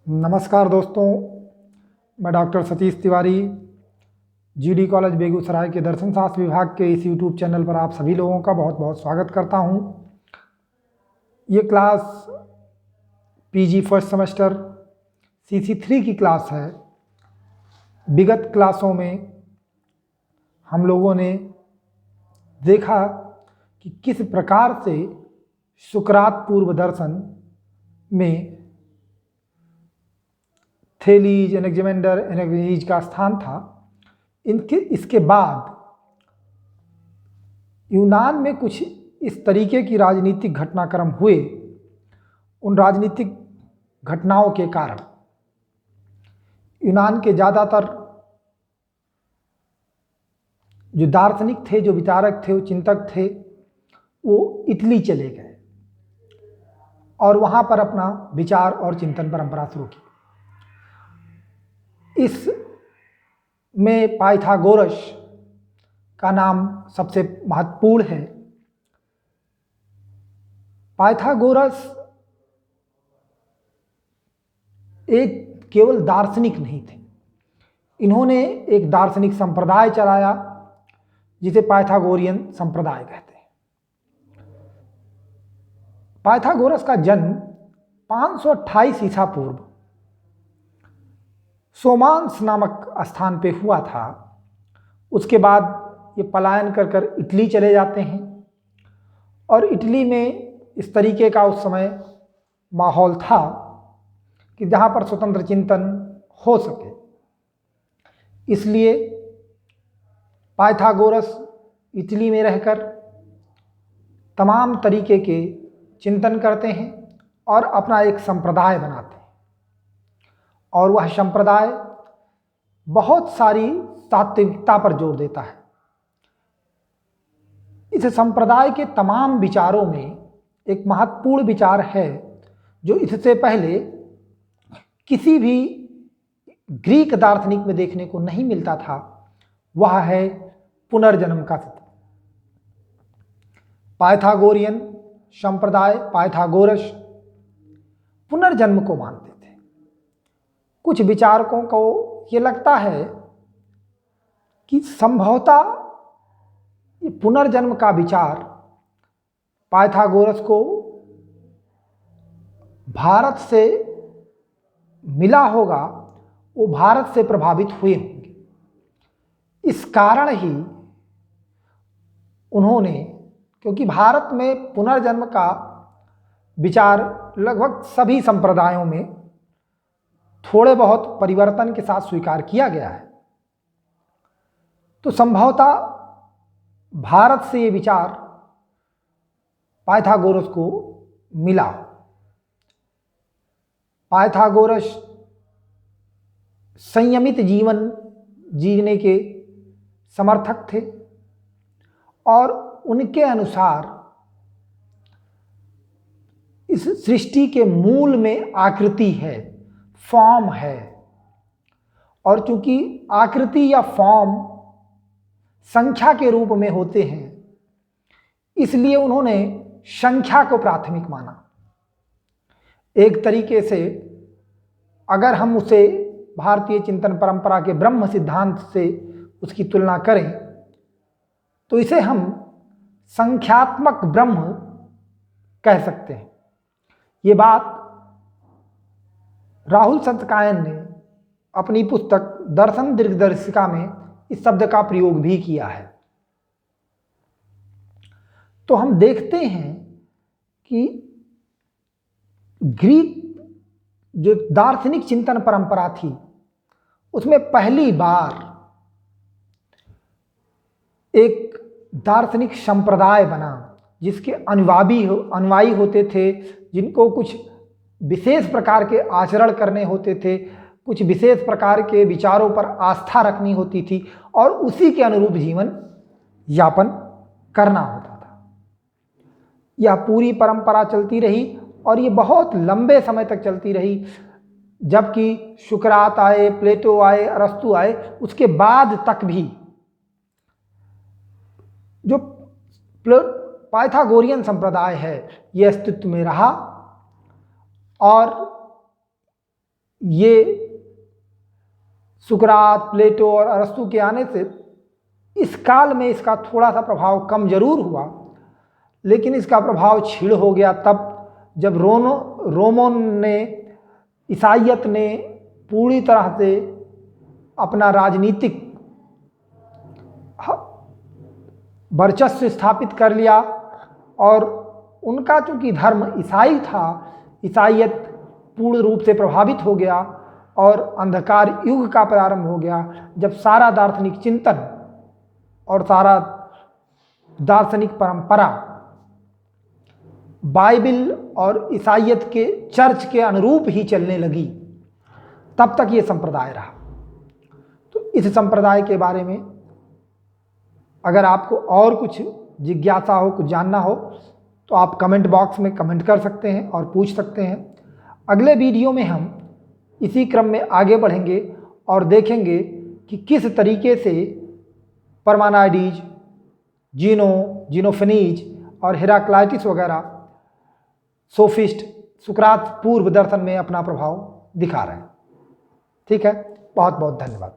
नमस्कार दोस्तों, मैं doctor Satish Tiwari GD college Begusarai के दर्शन शास्त्र विभाग के इस यूट्यूब चैनल पर आप सभी लोगों का बहुत बहुत स्वागत करता हूं। ये class PG first semester CC3 की क्लास है। विगत क्लासों में हम लोगों ने देखा कि किस प्रकार से सुकरात पूर्व दर्शन में थेलीज, एनेक्जिमेंडर, एनेक्सीज का स्थान था। इसके बाद यूनान में कुछ इस तरीके की राजनीतिक घटनाक्रम हुए। उन राजनीतिक घटनाओं के कारण यूनान के ज़्यादातर जो दार्शनिक थे, जो विचारक थे, वो चिंतक थे, वो इटली चले गए और वहाँ पर अपना विचार और चिंतन परंपरा शुरू की। इस में पाइथागोरस का नाम सबसे महत्वपूर्ण है। पाइथागोरस एक केवल दार्शनिक नहीं थे, इन्होंने एक दार्शनिक संप्रदाय चलाया जिसे पाइथागोरियन संप्रदाय कहते हैं। पाइथागोरस का जन्म 528 ईसा पूर्व सोमांस नामक स्थान पे हुआ था। उसके बाद ये पलायन कर कर इटली चले जाते हैं और इटली में इस तरीके का उस समय माहौल था कि जहाँ पर स्वतंत्र चिंतन हो सके, इसलिए पाइथागोरस इटली में रहकर तमाम तरीके के चिंतन करते हैं और अपना एक संप्रदाय बनाते हैं। और वह संप्रदाय बहुत सारी तात्विकता पर जोर देता है। इस संप्रदाय के तमाम विचारों में एक महत्वपूर्ण विचार है जो इससे पहले किसी भी ग्रीक दार्शनिक में देखने को नहीं मिलता था। वह है पुनर्जन्म का सिद्धांत। पाइथागोरियन संप्रदाय, पाइथागोरस पुनर्जन्म को मानते थे। कुछ विचारकों को ये लगता है कि संभवतः ये पुनर्जन्म का विचार पाइथागोरस को भारत से मिला होगा, वो भारत से प्रभावित हुए होंगे। इस कारण ही उन्होंने, क्योंकि भारत में पुनर्जन्म का विचार लगभग सभी संप्रदायों में थोड़े बहुत परिवर्तन के साथ स्वीकार किया गया है, तो संभवतः भारत से ये विचार पाइथागोरस को मिला। पाइथागोरस संयमित जीवन जीने के समर्थक थे और उनके अनुसार इस सृष्टि के मूल में आकृति है, फॉर्म है, और चूंकि आकृति या फॉर्म संख्या के रूप में होते हैं, इसलिए उन्होंने संख्या को प्राथमिक माना। एक तरीके से अगर हम उसे भारतीय चिंतन परंपरा के ब्रह्म सिद्धांत से उसकी तुलना करें तो इसे हम संख्यात्मक ब्रह्म कह सकते हैं। ये बात राहुल सत्यकायन ने अपनी पुस्तक दर्शन दीर्घदर्शिका में इस शब्द का प्रयोग भी किया है। तो हम देखते हैं कि ग्रीक जो दार्शनिक चिंतन परंपरा थी उसमें पहली बार एक दार्शनिक संप्रदाय बना जिसके अनुयायी होते थे, जिनको कुछ विशेष प्रकार के आचरण करने होते थे, कुछ विशेष प्रकार के विचारों पर आस्था रखनी होती थी और उसी के अनुरूप जीवन यापन करना होता था। यह पूरी परंपरा चलती रही और ये बहुत लंबे समय तक चलती रही, जबकि सुकरात आए, प्लेटो आए, अरस्तु आए, उसके बाद तक भी जो पाइथागोरियन संप्रदाय है ये अस्तित्व में रहा और ये सुकरात, प्लेटो और अरस्तु के आने से इस काल में इसका थोड़ा सा प्रभाव कम जरूर हुआ, लेकिन इसका प्रभाव क्षीण हो गया तब जब रोमन ने, ईसाइयत ने पूरी तरह से अपना राजनीतिक वर्चस्व स्थापित कर लिया और उनका चूंकि धर्म ईसाई था, ईसाइयत पूर्ण रूप से प्रभावित हो गया और अंधकार युग का प्रारंभ हो गया, जब सारा दार्शनिक चिंतन और सारा दार्शनिक परंपरा बाइबिल और ईसाइयत के चर्च के अनुरूप ही चलने लगी, तब तक ये संप्रदाय रहा। तो इस संप्रदाय के बारे में अगर आपको और कुछ जिज्ञासा हो, कुछ जानना हो, तो आप कमेंट बॉक्स में कमेंट कर सकते हैं और पूछ सकते हैं। अगले वीडियो में हम इसी क्रम में आगे बढ़ेंगे और देखेंगे कि किस तरीके से परमानाइडीज, जीनोफेनीज और हेराक्लाइटिस वगैरह सोफिस्ट सुकरात पूर्व दर्शन में अपना प्रभाव दिखा रहे हैं। ठीक है, बहुत बहुत धन्यवाद।